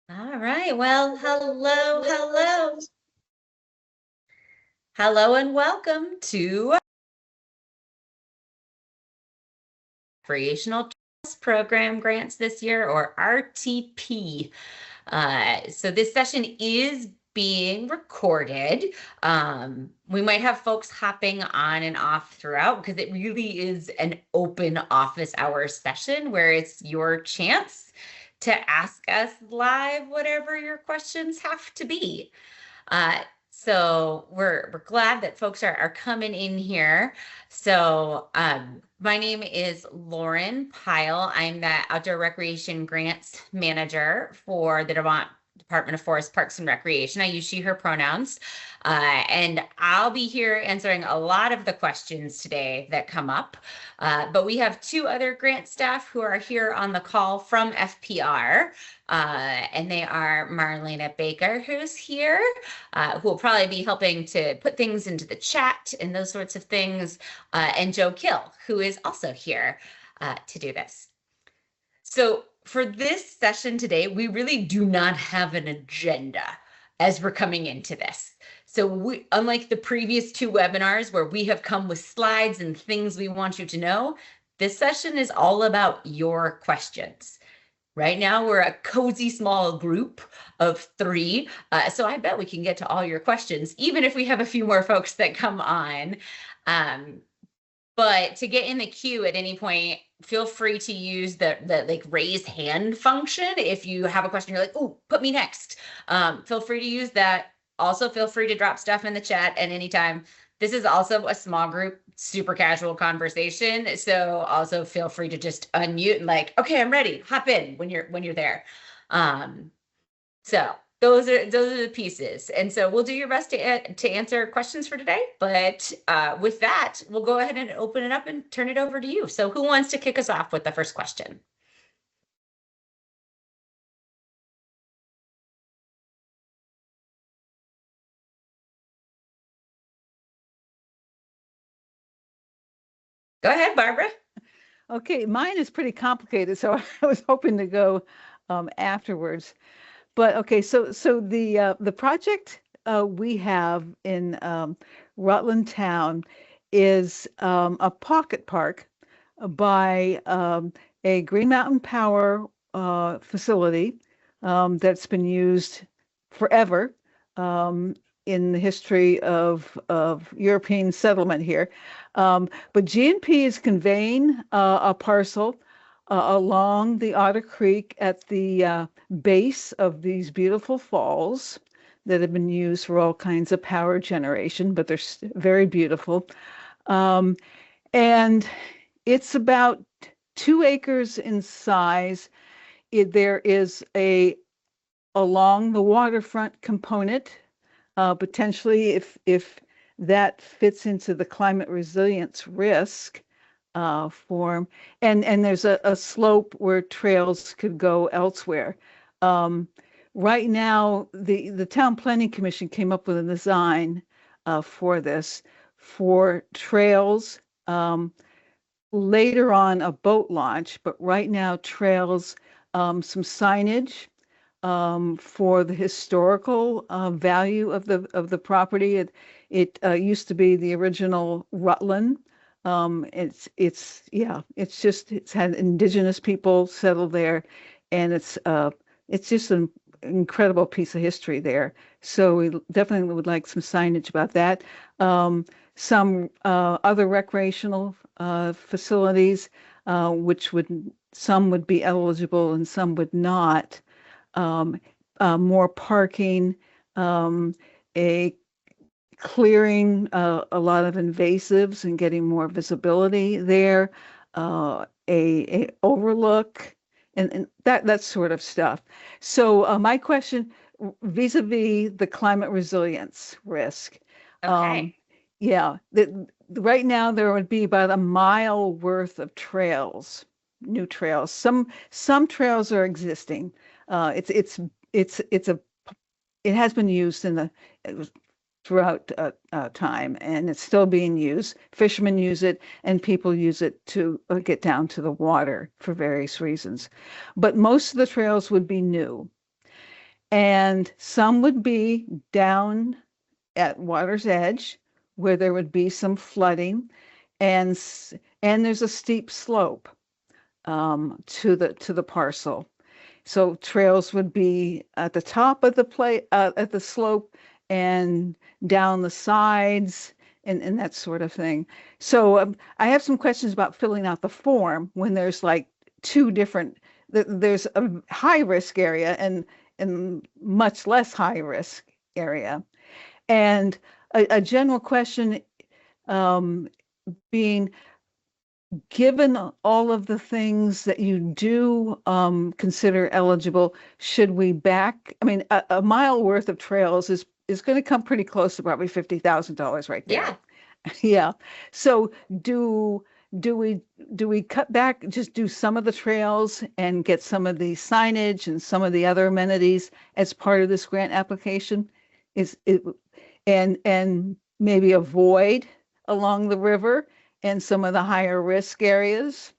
All right. Well, hello, and welcome to Recreational Trust Program Grants this year, or RTP. So this session is being recorded. We might have folks hopping on and off throughout because it really is an open office hours session where it's your chance to ask us live whatever your questions have to be. So we're glad that folks are coming in here. So my name is Lauren Pyle. I'm the Outdoor Recreation Grants Manager for the Department of Forest Parks and Recreation. I use she, her pronouns. And I'll be here answering a lot of the questions today that come up. But we have two other grant staff who are here on the call from FPR. And they are Marlena Baker, who's here, who will probably be helping to put things into the chat and those sorts of things, and Joe Kill, who is also here to do this. So for this session today, we really do not have an agenda as we're coming into this. So unlike the previous two webinars where we have come with slides and things we want you to know, this session is all about your questions. Right now, we're a cozy small group of three, so I bet we can get to all your questions, even if we have a few more folks that come on. But to get in the queue at any point, feel free to use the like raise hand function. If you have a question, you're like, oh, put me next. Feel free to use that. Also, feel free to drop stuff in the chat at any time. This is also a small group, super casual conversation. So also feel free to just unmute and like, okay, I'm ready. Hop in when you're there. So those are the pieces. And so we'll do your best to answer questions for today. But with that, we'll go ahead and open it up and turn it over to you. So who wants to kick us off with the first question? Go ahead, Barbara. Okay, mine is pretty complicated, so I was hoping to go afterwards. But okay, so the project we have in Rutland Town is a pocket park by a Green Mountain Power facility that's been used forever in the history of European settlement here. But GNP is conveying a parcel along the Otter Creek at the base of these beautiful falls that have been used for all kinds of power generation, but they're very beautiful. And it's about 2 acres in size. There is along the waterfront component, potentially if that fits into the climate resilience risk form, and there's a slope where trails could go elsewhere. Right now, the Town Planning Commission came up with a design for this, for trails, later on a boat launch, but right now trails, some signage for the historical value of the property. It used to be the original Rutland. It's had indigenous people settle there, and it's just an incredible piece of history there. So we definitely would like some signage about that. Some other recreational facilities, which some would be eligible and some would not. More parking, a clearing a lot of invasives and getting more visibility there, a overlook, and that sort of stuff. So my question vis-a-vis the climate resilience risk. Okay. Yeah, right now there would be about a mile worth of trails, new trails. Some trails are existing. It has been used throughout time, and it's still being used. Fishermen use it, and people use it to get down to the water for various reasons. But most of the trails would be new. And some would be down at water's edge where there would be some flooding, and and there's a steep slope to the parcel. So trails would be at the top of the at the slope, and down the sides, and that sort of thing. So I have some questions about filling out the form when there's like two different. There's a high risk area and much less high risk area, and a general question um, being, given all of the things that you do consider eligible, should we back? I mean, a mile worth of trails is going to come pretty close to probably $50,000 right there. Yeah. Yeah. So do we do we cut back, just do some of the trails and get some of the signage and some of the other amenities as part of this grant application? Is it and maybe avoid along the river and some of the higher risk areas?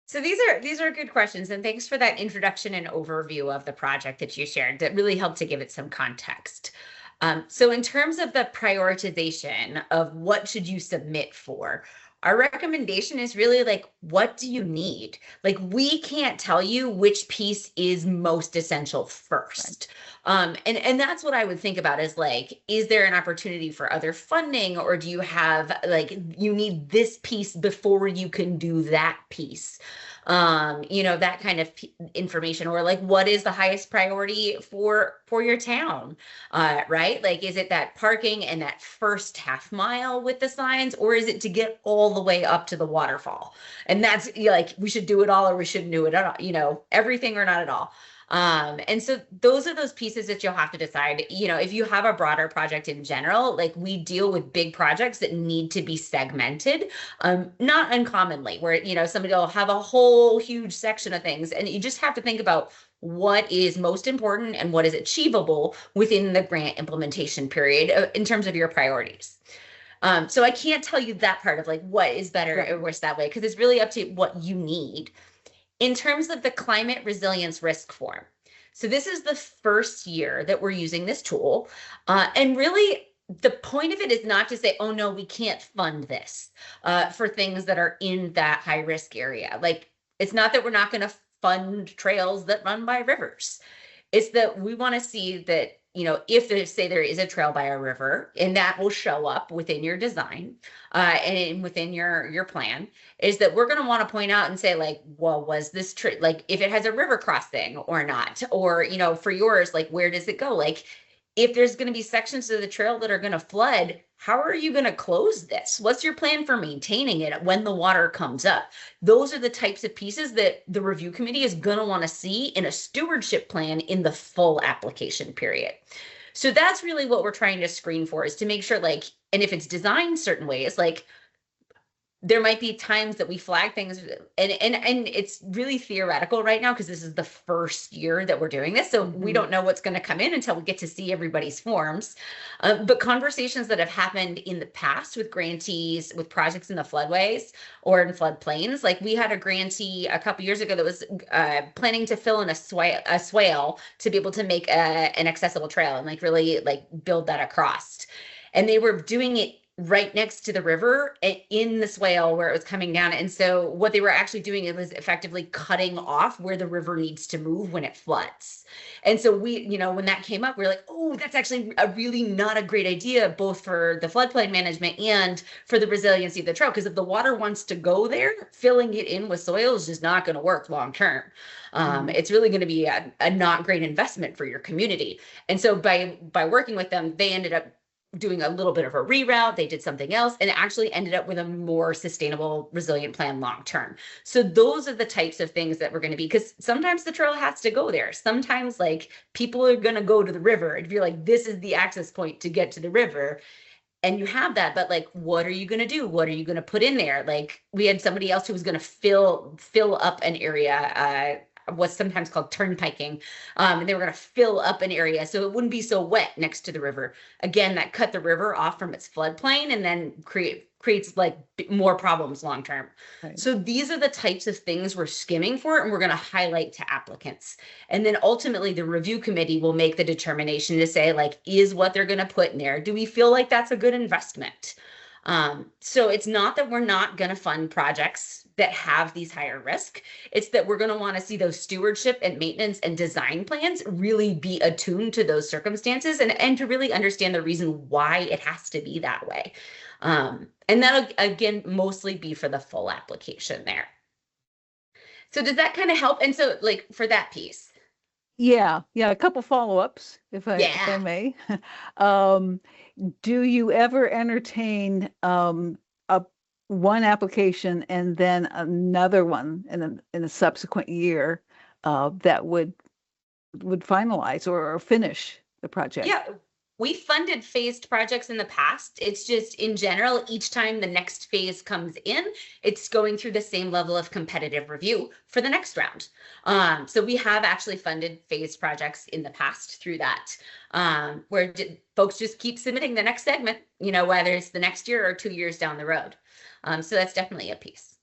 So these are good questions, and thanks for that introduction and overview of the project that you shared. That really helped to give it some context. So in terms of the prioritization of what should you submit for, our recommendation is really like, what do you need? Like, we can't tell you which piece is most essential first. And that's what I would think about is like, is there an opportunity for other funding, or do you have like, you need this piece before you can do that piece? That kind of information, or like, what is the highest priority for your town? Right? Like, is it that parking and that first half mile with the signs, or is it to get all the way up to the waterfall? And that's like, we should do it all or we shouldn't do it at all, everything or not at all. And so those are those pieces that you'll have to decide. If you have a broader project in general, like, we deal with big projects that need to be segmented, not uncommonly, where, somebody will have a whole huge section of things, and you just have to think about what is most important and what is achievable within the grant implementation period in terms of your priorities. So I can't tell you that part of like what is better or worse that way, because it's really up to what you need. In terms of the climate resilience risk form, so this is the first year that we're using this tool. And really, the point of it is not to say, oh no, we can't fund this for things that are in that high risk area. Like, it's not that we're not going to fund trails that run by rivers. It's that we want to see that, if there is a trail by a river, and that will show up within your design and within your plan, is that we're going to want to point out and say, like, well, was this like, if it has a river crossing or not, or, for yours, like, where does it go? Like, if there's going to be sections of the trail that are going to flood, how are you going to close this? What's your plan for maintaining it when the water comes up? Those are the types of pieces that the review committee is going to want to see in a stewardship plan in the full application period. So that's really what we're trying to screen for, is to make sure, like, and if it's designed certain ways, like, there might be times that we flag things, and it's really theoretical right now because this is the first year that we're doing this. So we don't know what's going to come in until we get to see everybody's forms. But conversations that have happened in the past with grantees, with projects in the floodways or in floodplains, like, we had a grantee a couple years ago that was planning to fill in a swale to be able to make an accessible trail and like really like build that across. And they were doing it right next to the river in the swale where it was coming down. And so what they were actually doing, it was effectively cutting off where the river needs to move when it floods. And so we, when that came up, we were like, oh, that's actually a really not a great idea, both for the floodplain management and for the resiliency of the trail. Because if the water wants to go there, filling it in with soil is just not going to work long term. It's really going to be a not great investment for your community. And so by working with them, they ended up doing a little bit of a reroute. They did something else and actually ended up with a more sustainable, resilient plan long term. So those are the types of things that we're going to be, because sometimes the trail has to go there. Sometimes, like, people are going to go to the river and you're like, this is the access point to get to the river. And you have that, but like, what are you going to do? What are you going to put in there? Like, we had somebody else who was going to fill up an area what's sometimes called turnpiking. And they were going to fill up an area so it wouldn't be so wet next to the river. Again, that cut the river off from its floodplain and then creates like more problems long term. Right. So these are the types of things we're skimming for and we're going to highlight to applicants. And then ultimately the review committee will make the determination to say, like, is what they're going to put in there, do we feel like that's a good investment? So it's not that we're not going to fund projects that have these higher risk. It's that we're going to want to see those stewardship and maintenance and design plans really be attuned to those circumstances and to really understand the reason why it has to be that way. And that'll, again, mostly be for the full application there. So does that kind of help? And so, like, for that piece. Yeah, a couple follow-ups, if I may. Do you ever entertain one application and then another one in a subsequent year that would finalize or finish the project? Yeah, we funded phased projects in the past. It's just in general, each time the next phase comes in, it's going through the same level of competitive review for the next round. So we have actually funded phased projects in the past through that, where folks just keep submitting the next segment, whether it's the next year or 2 years down the road. So that's definitely a piece.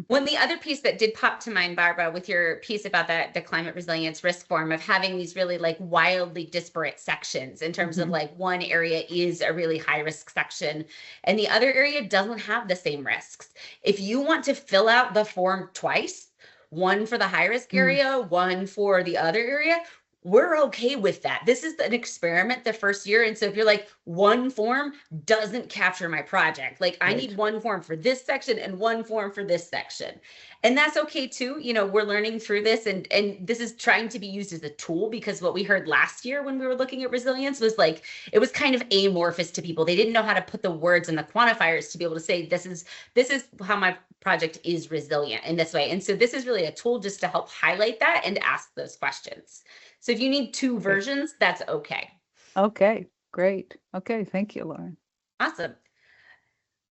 When the other piece that did pop to mind, Barbara, with your piece about the climate resilience risk form of having these really like wildly disparate sections in terms of like one area is a really high risk section and the other area doesn't have the same risks. If you want to fill out the form twice, one for the high risk area, one for the other area, we're okay with that. This is an experiment the first year. And so if you're like, one form doesn't capture my project, like I need one form for this section and one form for this section. And that's okay too. We're learning through this and this is trying to be used as a tool because what we heard last year when we were looking at resilience was like, it was kind of amorphous to people. They didn't know how to put the words and the quantifiers to be able to say, this is how my project is resilient in this way. And so this is really a tool just to help highlight that and ask those questions. So if you need two versions, that's okay. Okay, great. Okay, thank you, Lauren. Awesome.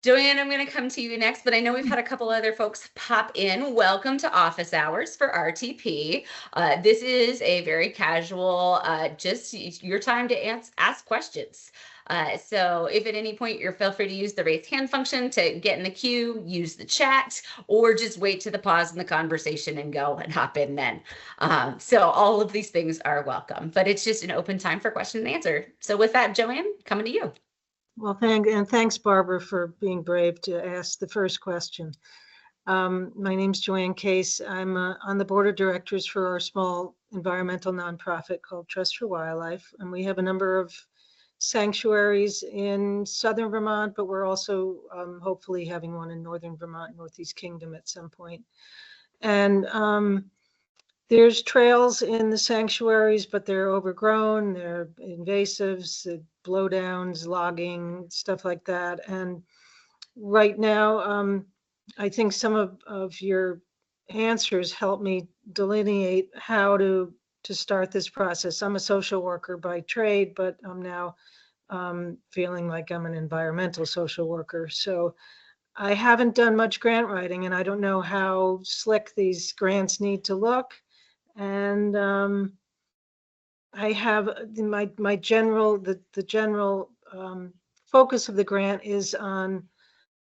Joanne, I'm going to come to you next, but I know we've had a couple other folks pop in. Welcome to office hours for RTP. This is a very casual, just your time to ask questions. So if at any point you're feel free to use the raise hand function to get in the queue, use the chat, or just wait to the pause in the conversation and go and hop in then. So all of these things are welcome, but it's just an open time for question and answer. So with that, Joanne, coming to you. Well, thanks, Barbara, for being brave to ask the first question. My name's Joanne Case. I'm on the board of directors for our small environmental nonprofit called Trust for Wildlife, and we have a number of sanctuaries in southern Vermont, but we're also hopefully having one in northern Vermont, Northeast Kingdom at some point. And there's trails in the sanctuaries, but they're overgrown, they're invasives, blowdowns, logging, stuff like that. And right now, I think some of your answers help me delineate how to start this process. I'm a social worker by trade, but I'm now feeling like I'm an environmental social worker. So I haven't done much grant writing and I don't know how slick these grants need to look. And I have my general, the general focus of the grant is on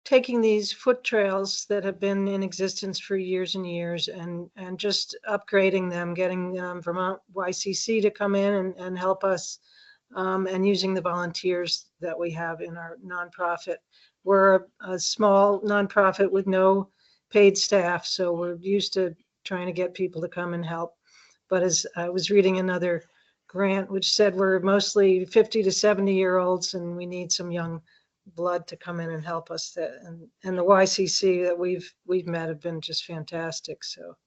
taking these foot trails that have been in existence for years and years and just upgrading them, getting Vermont YCC to come in and help us, and using the volunteers that we have in our nonprofit. We're a small nonprofit with no paid staff, so we're used to trying to get people to come and help. But as I was reading another grant which said we're mostly 50 to 70-year-olds and we need some young blood to come in and help us. And the YCC that we've met have been just fantastic. So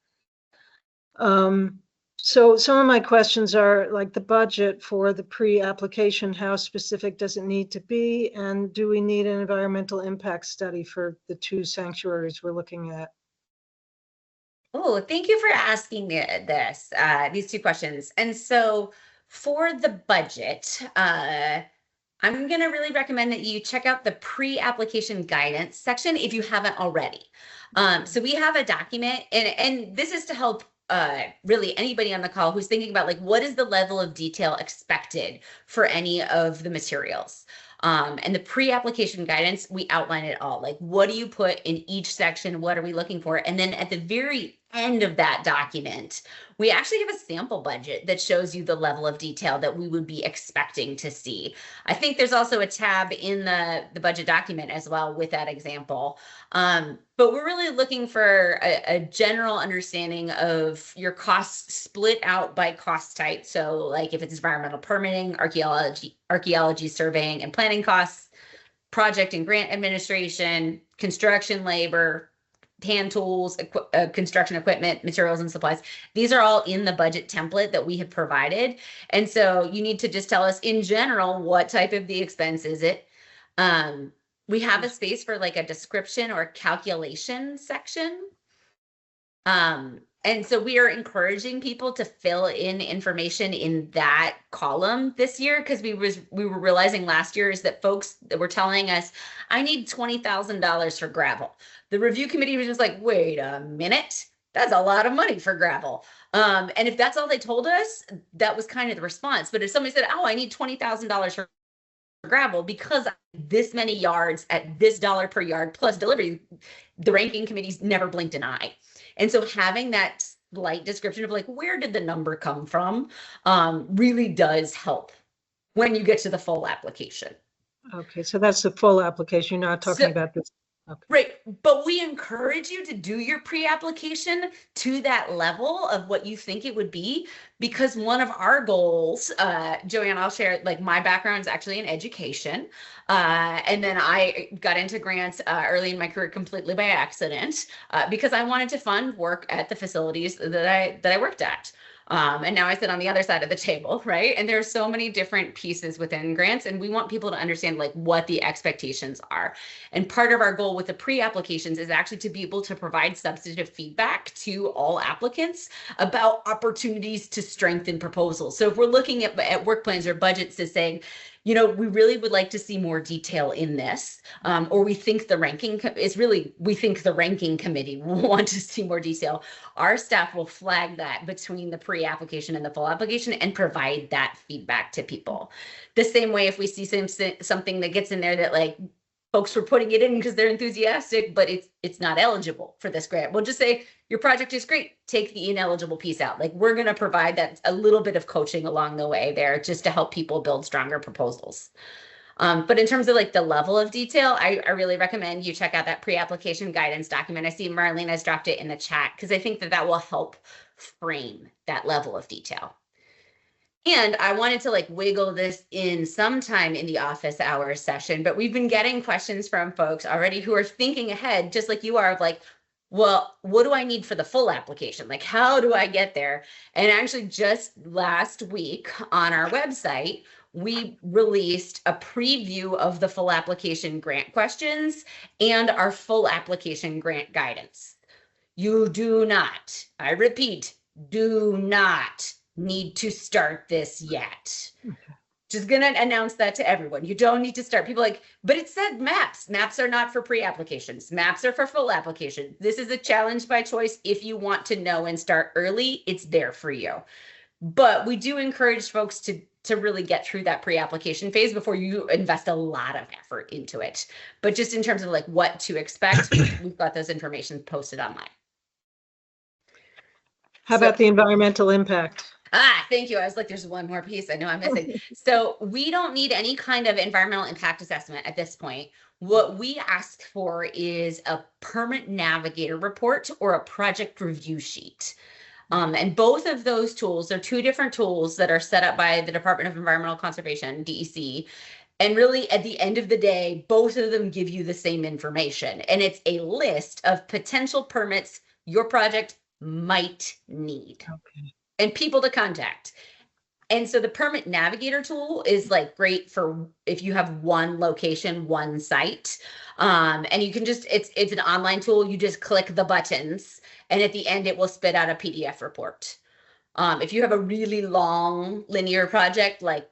so some of my questions are like the budget for the pre-application, how specific does it need to be? And do we need an environmental impact study for the two sanctuaries we're looking at? Oh, thank you for asking these two questions. And so for the budget, I'm going to really recommend that you check out the pre-application guidance section if you haven't already. So we have a document and this is to help really anybody on the call who's thinking about like, what is the level of detail expected for any of the materials? And the pre-application guidance, we outline it all. Like, what do you put in each section? What are we looking for? And then at the very end of that document, we actually have a sample budget that shows you the level of detail that we would be expecting to see. I think there's also a tab in the budget document as well with that example. But we're really looking for a general understanding of your costs split out by cost type. So like if it's environmental permitting, archaeology surveying and planning costs, project and grant administration, construction labor, hand tools, construction equipment, materials and supplies. These are all in the budget template that we have provided. And so you need to just tell us in general, what type of the expense is it? We have a space for like a description or calculation section. And so we are encouraging people to fill in information in that column this year because we were realizing last year is that folks that were telling us, I need $20,000 for gravel. The review committee was just like, wait a minute, that's a lot of money for gravel. And if that's all they told us, that was kind of the response. But if somebody said, oh, I need $20,000 for gravel because this many yards at this dollar per yard plus delivery, the ranking committees never blinked an eye. And so having that slight description of like, where did the number come from, really does help when you get to the full application. Okay, so that's the full application. You're not talking about this. Okay. Right. But we encourage you to do your pre-application to that level of what you think it would be, because one of our goals, Joanne, I'll share, like my background is actually in education. And then I got into grants early in my career completely by accident because I wanted to fund work at the facilities that I worked at. And now I sit on the other side of the table, right? And there's so many different pieces within grants, and we want people to understand like what the expectations are. And part of our goal with the pre-applications is actually to be able to provide substantive feedback to all applicants about opportunities to strengthen proposals. So if we're looking at work plans or budgets to saying, you know, we really would like to see more detail in this, or we think the ranking we think the ranking committee will want to see more detail. Our staff will flag that between the pre-application and the full application and provide that feedback to people. The same way if we see something that gets in there that like folks were putting it in because they're enthusiastic, but it's not eligible for this grant, we'll just say, your project is great, take the ineligible piece out. Like we're going to provide that a little bit of coaching along the way there just to help people build stronger proposals. But in terms of like the level of detail, I really recommend you check out that pre-application guidance document. I see Marlene has dropped it in the chat because I think that will help frame that level of detail. And I wanted to like wiggle this in sometime in the office hours session, but we've been getting questions from folks already who are thinking ahead, just like you are, of like, well, what do I need for the full application? Like, how do I get there? And actually just last week on our website, we released a preview of the full application grant questions and our full application grant guidance. You do not, I repeat, do not need to start this yet. Okay. Just gonna announce that to everyone. You don't need to start. People like, but it said maps. Maps are not for pre-applications. Maps are for full application. This is a challenge by choice. If you want to know and start early, it's there for you. But we do encourage folks to really get through that pre-application phase before you invest a lot of effort into it. But just in terms of like what to expect, we've got those information posted online. How about the environmental impact? Thank you. I was like, there's one more piece I know I'm missing. So we don't need any kind of environmental impact assessment at this point. What we ask for is a permit navigator report or a project review sheet. And both of those tools are two different tools that are set up by the Department of Environmental Conservation, DEC. And really, at the end of the day, both of them give you the same information. And it's a list of potential permits your project might need. Okay. And people to contact. And so the permit navigator tool is like great for if you have one location, one site. And you can just, it's an online tool. You just click the buttons and at the end it will spit out a PDF report. If you have a really long linear project, like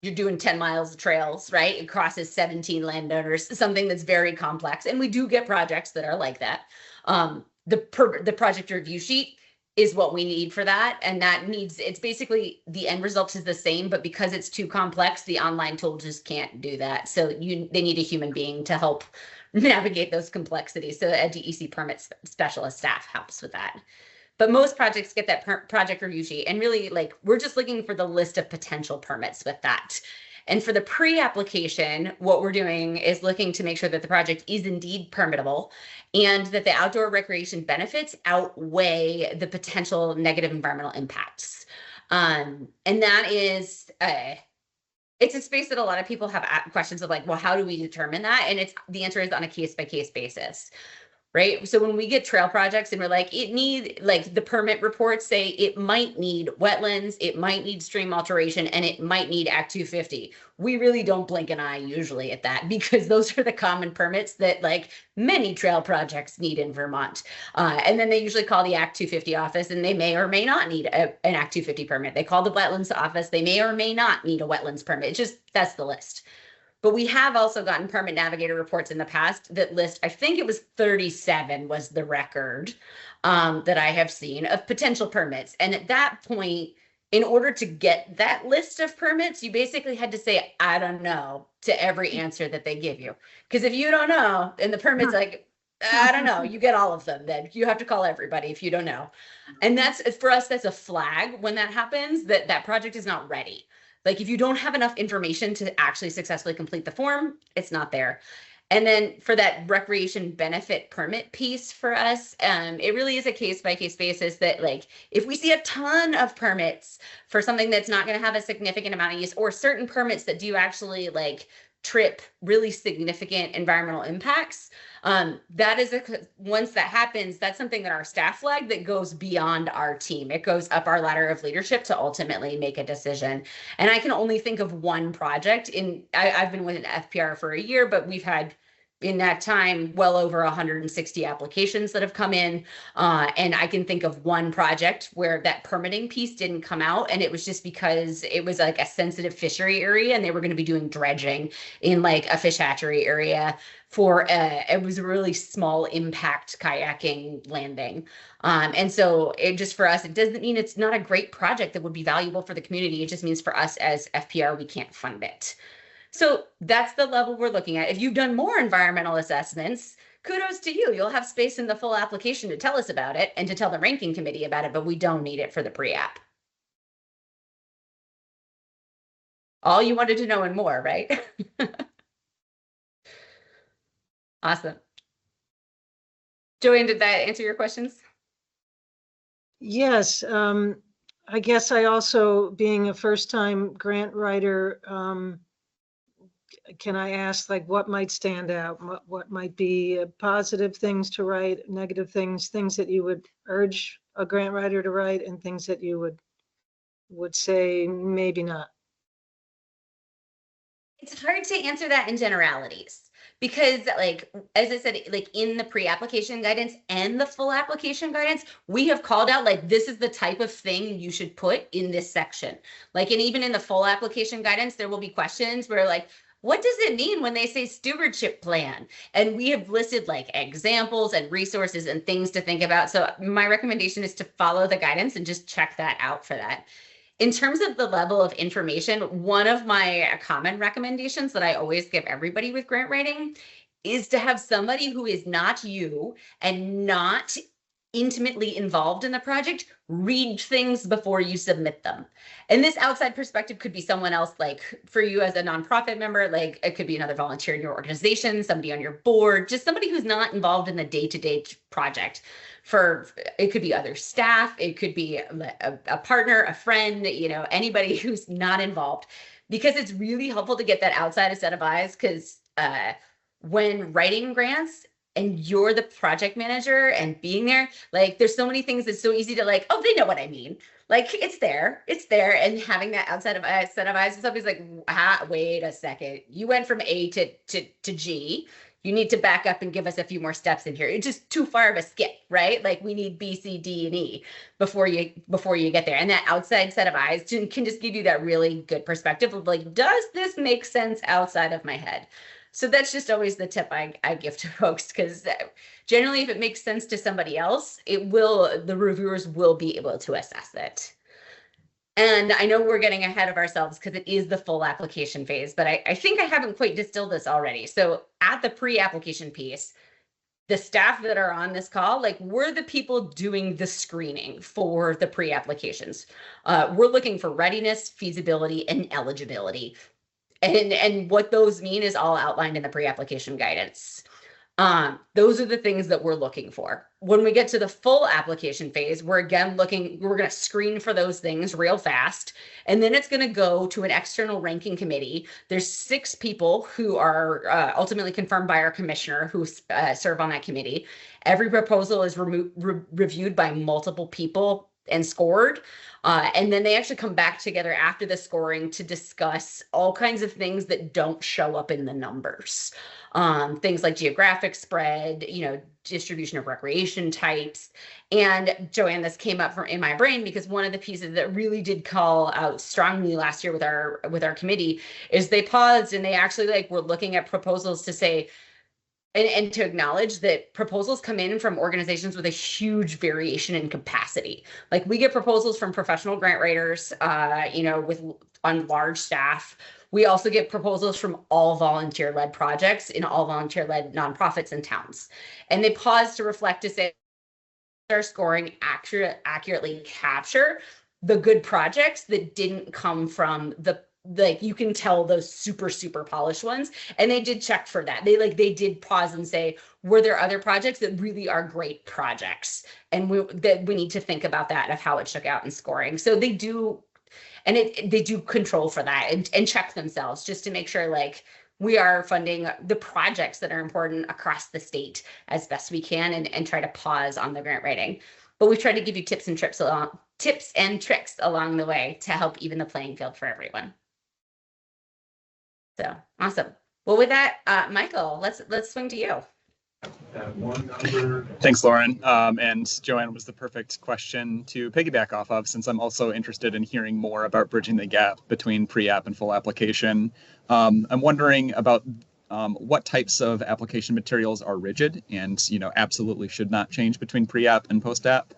you're doing 10 miles of trails, right? It crosses 17 landowners, something that's very complex. And we do get projects that are like that. The project review sheet is what we need for that. And that needs, it's basically the end result is the same, but because it's too complex, the online tool just can't do that. So they need a human being to help navigate those complexities. So a DEC permit specialist staff helps with that. But most projects get that project review sheet, and really, like, we're just looking for the list of potential permits with that. And for the pre-application, what we're doing is looking to make sure that the project is indeed permittable and that the outdoor recreation benefits outweigh the potential negative environmental impacts. And that is, it's a space that a lot of people have questions of, like, well, how do we determine that? And the answer is on a case-by-case basis. Right. So when we get trail projects and we're like, the permit reports say it might need wetlands, it might need stream alteration, and it might need Act 250. We really don't blink an eye usually at that, because those are the common permits that, like, many trail projects need in Vermont. And then they usually call the Act 250 office, and they may or may not need an Act 250 permit. They call the wetlands office, they may or may not need a wetlands permit. It's just, that's the list. But we have also gotten Permit Navigator reports in the past that list, I think it was 37 was the record that I have seen of potential permits. And at that point, in order to get that list of permits, you basically had to say, I don't know, to every answer that they give you. Because if you don't know, and the permit's like, I don't know, you get all of them, then you have to call everybody if you don't know. And that's, for us, that's a flag when that happens, that that project is not ready. Like, if you don't have enough information to actually successfully complete the form, it's not there. And then for that recreation benefit permit piece for us, it really is a case-by-case basis that, like, if we see a ton of permits for something that's not going to have a significant amount of use, or certain permits that do actually, like, trip really significant environmental impacts, that is once that happens, that's something that our staff flag that goes beyond our team. It goes up our ladder of leadership to ultimately make a decision. And I can only think of one project I've been with an FPR for a year, but we've had in that time well over 160 applications that have come in. And I can think of one project where that permitting piece didn't come out, and it was just because it was like a sensitive fishery area and they were going to be doing dredging in, like, a fish hatchery area for it was a really small impact kayaking landing. And so it just, for us, it doesn't mean it's not a great project that would be valuable for the community. It just means for us as FPR, we can't fund it. So that's the level we're looking at. If you've done more environmental assessments, kudos to you. You'll have space in the full application to tell us about it and to tell the ranking committee about it, but we don't need it for the pre-app. All you wanted to know and more, right? Awesome. Joanne, did that answer your questions? Yes. I guess I also, being a first-time grant writer, can I ask, like, what might stand out? What might be positive things to write, negative things that you would urge a grant writer to write, and things that you would say maybe not? It's hard to answer that in generalities, because, like, as I said, like, in the pre-application guidance and the full application guidance, we have called out, like, this is the type of thing you should put in this section. Like, and even in the full application guidance, there will be questions where, like, what does it mean when they say stewardship plan? And we have listed, like, examples and resources and things to think about. So my recommendation is to follow the guidance and just check that out for that. In terms of the level of information, one of my common recommendations that I always give everybody with grant writing is to have somebody who is not you and not intimately involved in the project read things before you submit them. And this outside perspective could be someone else, like, for you as a nonprofit member, like, it could be another volunteer in your organization, somebody on your board, just somebody who's not involved in the day-to-day project. It could be other staff, it could be a partner, a friend, you know, anybody who's not involved, because it's really helpful to get that outside set of eyes. Because when writing grants and you're the project manager and being there, like, there's so many things that's so easy to, like, oh, they know what I mean. Like, it's there. And having that outside of set of eyes, somebody's like, wait a second, you went from A to G. You need to back up and give us a few more steps in here. It's just too far of a skip, right? Like, we need B, C, D, and E before you get there. And that outside set of eyes can just give you that really good perspective of, like, does this make sense outside of my head? So that's just always the tip I give to folks, because generally if it makes sense to somebody else, the reviewers will be able to assess it. And I know we're getting ahead of ourselves because it is the full application phase, but I think I haven't quite distilled this already. So at the pre-application piece, the staff that are on this call, like, we're the people doing the screening for the pre-applications. We're looking for readiness, feasibility, and eligibility. And what those mean is all outlined in the pre-application guidance. Those are the things that we're looking for. When we get to the full application phase, we're going to screen for those things real fast. And then it's going to go to an external ranking committee. There's 6 people who are ultimately confirmed by our commissioner who serve on that committee. Every proposal is reviewed by multiple people and scored. And then they actually come back together after the scoring to discuss all kinds of things that don't show up in the numbers. Things like geographic spread, distribution of recreation types. And Joanne, this came up in my brain because one of the pieces that really did call out strongly last year with our committee is they paused and they actually were looking at proposals to say, and to acknowledge that proposals come in from organizations with a huge variation in capacity. Like, we get proposals from professional grant writers, on large staff. We also get proposals from all volunteer-led projects in all volunteer-led nonprofits and towns. And they pause to reflect to say, our scoring accurately capture the good projects that didn't come from you can tell those super polished ones, and they did check for that. They did pause and say, were there other projects that really are great projects, and we need to think about that, of how it shook out in scoring. So they do, and they do control for that and check themselves just to make sure we are funding the projects that are important across the state as best we can, and try to pause on the grant writing. But we've tried to give you tips and tricks along the way to help even the playing field for everyone. So awesome. Well, with that, Michael, let's swing to you. Thanks, Lauren. And Joanne was the perfect question to piggyback off of, since I'm also interested in hearing more about bridging the gap between pre-app and full application. I'm wondering about what types of application materials are rigid and absolutely should not change between pre-app and post-app,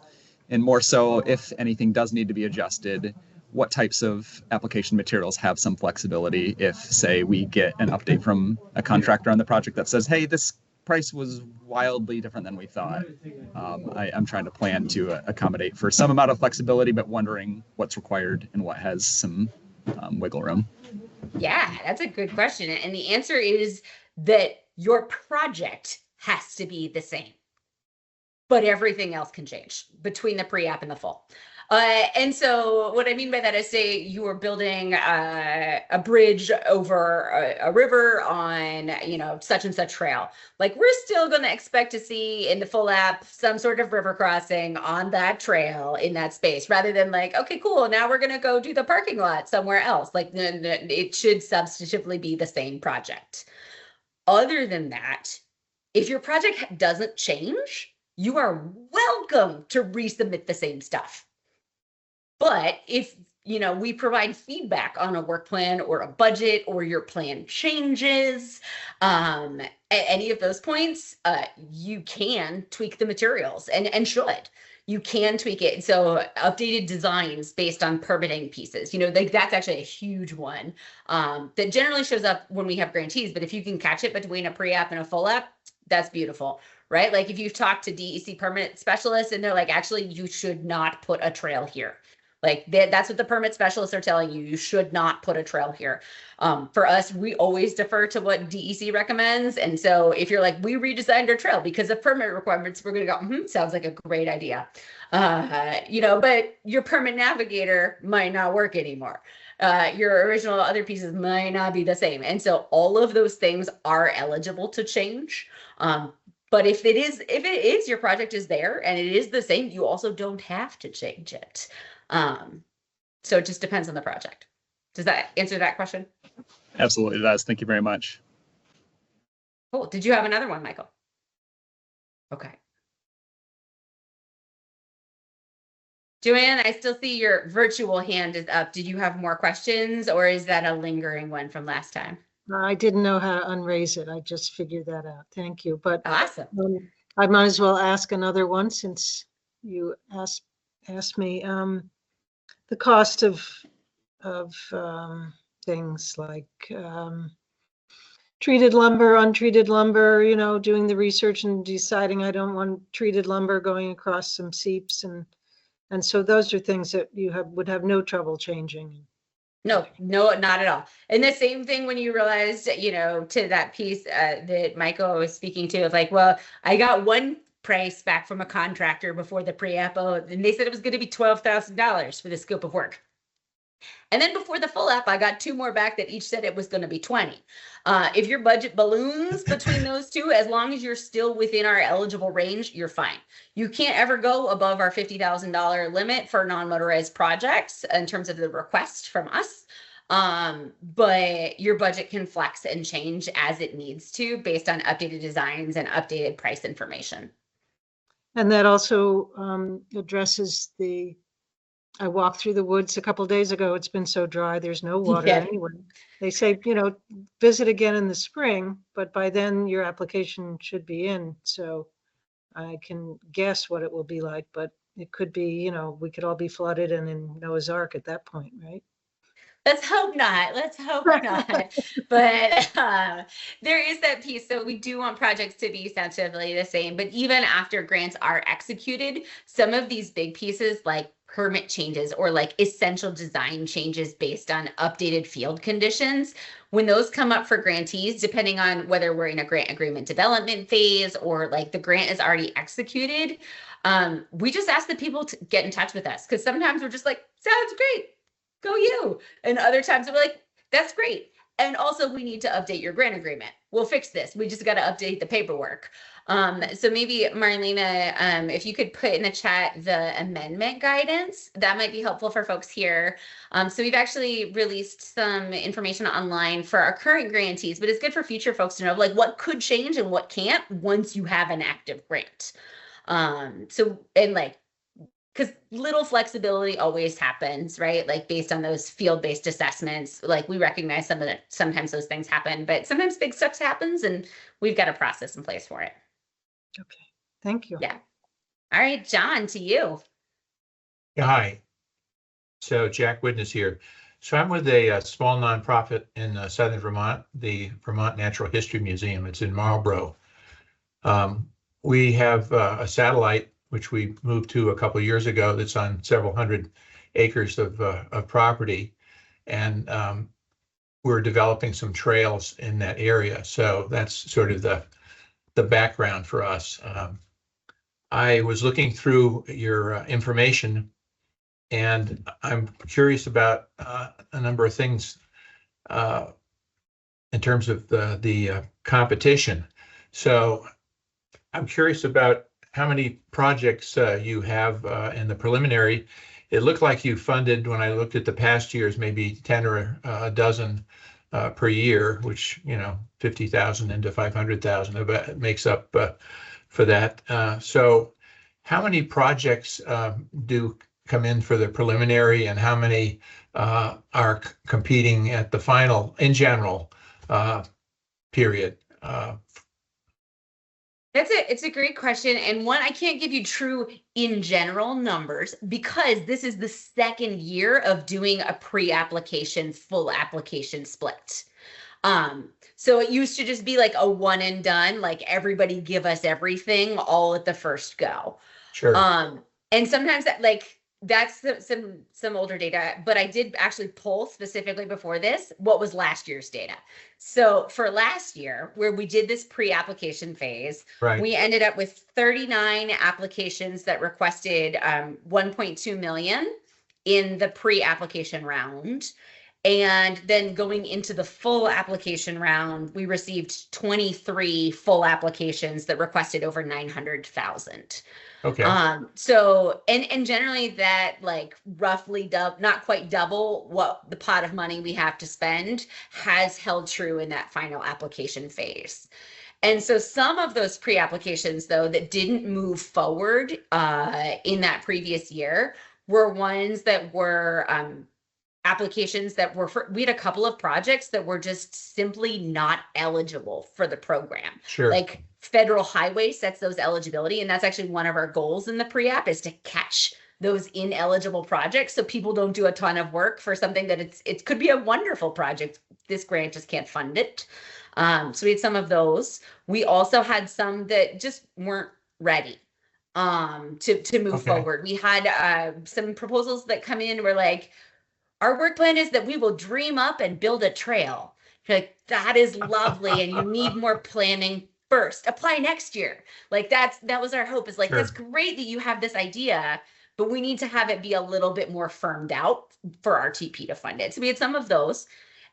and more so, if anything does need to be adjusted, what types of application materials have some flexibility if, say, we get an update from a contractor on the project that says, hey, this price was wildly different than we thought. I'm trying to plan to accommodate for some amount of flexibility, but wondering what's required and what has some wiggle room. Yeah, that's a good question. And the answer is that your project has to be the same, but everything else can change between the pre-app and the full. And so what I mean by that is, say you are building a bridge over a river on, such and such trail. We're still going to expect to see in the full app some sort of river crossing on that trail in that space, rather than okay, cool, now we're going to go do the parking lot somewhere else. It should substantively be the same project. Other than that, if your project doesn't change, you are welcome to resubmit the same stuff. But if, we provide feedback on a work plan or a budget, or your plan changes, at any of those points, you can tweak the materials and should. You can tweak it. So updated designs based on permitting pieces, that's actually a huge one that generally shows up when we have grantees. But if you can catch it between a pre-app and a full app, that's beautiful, right? If you've talked to DEC permit specialists and they're actually, you should not put a trail here. That's what the permit specialists are telling you. You should not put a trail here. For us, we always defer to what DEC recommends. And so if you're we redesigned our trail because of permit requirements, we're going to go, sounds like a great idea. But your permit navigator might not work anymore. Your original other pieces might not be the same. And so all of those things are eligible to change. But if it is, your project is there and it is the same, you also don't have to change it. So it just depends on the project. Does that answer that question? Absolutely, it does. Thank you very much. Cool. Did you have another one, Michael? Okay. Joanne, I still see your virtual hand is up. Did you have more questions, or is that a lingering one from last time? I didn't know how to unraise it. I just figured that out. Thank you. But Awesome. I might as well ask another one since you asked me. The cost of things like treated lumber, untreated lumber, doing the research and deciding I don't want treated lumber going across some seeps. And so those are things that you would have no trouble changing. No, not at all. And the same thing when you realized, to that piece that Michael was speaking to, of like, well, I got one price back from a contractor before the pre-app, and they said it was going to be $12,000 for the scope of work. And then before the full app, I got two more back that each said it was going to be 20. If your budget balloons between those two, as long as you're still within our eligible range, you're fine. You can't ever go above our $50,000 limit for non-motorized projects in terms of the request from us. But your budget can flex and change as it needs to based on updated designs and updated price information. And that also addresses I walked through the woods a couple of days ago. It's been so dry. There's no water anywhere. They say, visit again in the spring, but by then your application should be in. So I can guess what it will be like, but it could be, we could all be flooded and in Noah's Ark at that point, right? Let's hope not. Let's hope not. But there is that piece. So we do want projects to be sensitively the same. But even after grants are executed, some of these big pieces like permit changes or like essential design changes based on updated field conditions, when those come up for grantees, depending on whether we're in a grant agreement development phase or like the grant is already executed, we just ask the people to get in touch with us because sometimes we're just like, sounds great. Go you. And other times we're like, that's great. And also we need to update your grant agreement. We'll fix this. We just got to update the paperwork. So maybe Marlena, if you could put in the chat the amendment guidance, that might be helpful for folks here. So we've actually released some information online for our current grantees, but it's good for future folks to know like what could change and what can't once you have an active grant. Because little flexibility always happens, right? Like based on those field-based assessments, like we recognize sometimes those things happen, but sometimes big stuff happens and we've got a process in place for it. Okay, thank you. Yeah. All right, John, to you. Yeah, hi. So Jack Witness here. So I'm with a small nonprofit in southern Vermont, the Vermont Natural History Museum. It's in Marlborough. We have a satellite which we moved to a couple of years ago, that's on several hundred acres of property. And we're developing some trails in that area. So that's sort of the background for us. I was looking through your information and I'm curious about a number of things in terms of the competition. So I'm curious about how many projects you have in the preliminary. It looked like you funded, when I looked at the past years, maybe 10 or a dozen per year, which, 50,000 into 500,000 makes up for that. So how many projects do come in for the preliminary and how many are competing at the final in general period? It's a great question. And one, I can't give you true in general numbers because this is the second year of doing a pre-application, full application split. So it used to just be like a one and done, like everybody give us everything all at the first go. Sure. And sometimes that's some older data, but I did actually pull specifically before this what was last year's data. So for last year, where we did this pre-application phase, right, we ended up with 39 applications that requested 1.2 million in the pre-application round. And then going into the full application round, we received 23 full applications that requested over 900,000. Okay. So, and generally that like roughly not quite double what the pot of money we have to spend has held true in that final application phase. And so some of those pre-applications though, that didn't move forward, in that previous year were ones that were, applications that were we had a couple of projects that were just simply not eligible for the program. Sure. Like federal highway sets those eligibility, and that's actually one of our goals in the pre-app is to catch those ineligible projects so people don't do a ton of work for something that it could be a wonderful project. This grant just can't fund it. So we had some of those. We also had some that just weren't ready to move forward. We had some proposals that come in were like, our work plan is that we will dream up and build a trail. You're like, that is lovely, and you need more planning first. Apply next year. Like that was our hope, is like, Sure. That's great that you have this idea, but we need to have it be a little bit more firmed out for RTP to fund it. So we had some of those.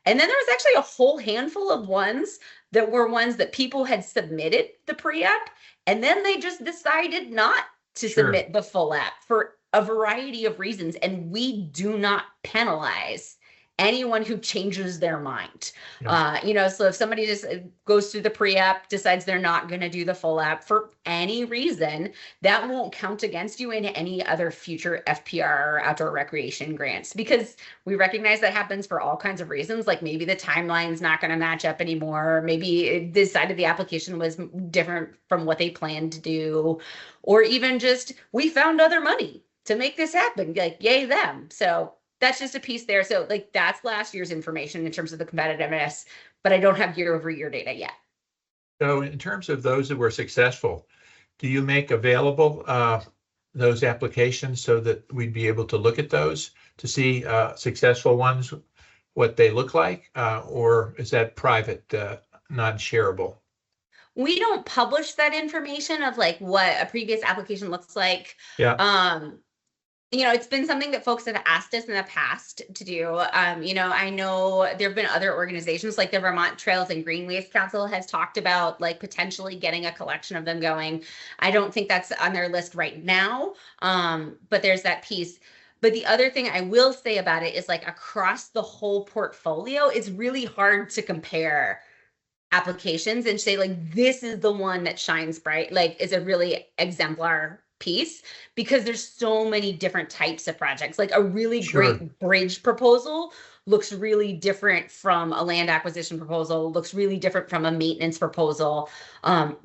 And then there was actually a whole handful of ones that were ones that people had submitted the pre-app, and then they just decided not to Sure. submit the full app for a variety of reasons. And we do not penalize anyone who changes their mind. Yeah. So if somebody just goes through the pre-app, decides they're not going to do the full app for any reason, that won't count against you in any other future FPR or outdoor recreation grants, because we recognize that happens for all kinds of reasons. Like maybe the timeline's not going to match up anymore. Maybe the side of the application was different from what they planned to do, or even just we found other money to make this happen. Like, yay them. So that's just a piece there. So like that's last year's information in terms of the competitiveness, but I don't have year-over-year data yet. So in terms of those that were successful, do you make available those applications so that we'd be able to look at those to see successful ones, what they look like, or is that private, not shareable? We don't publish that information of like what a previous application looks like. Yeah. It's been something that folks have asked us in the past to do. I know there have been other organizations like the Vermont Trails and Greenways Council has talked about like potentially getting a collection of them going. I don't think that's on their list right now, but there's that piece. But the other thing I will say about it is like across the whole portfolio, it's really hard to compare applications and say like, this is the one that shines bright, like is a really exemplar piece, because there's so many different types of projects. Like a really Sure. great bridge proposal looks really different from a land acquisition proposal, looks really different from a maintenance proposal,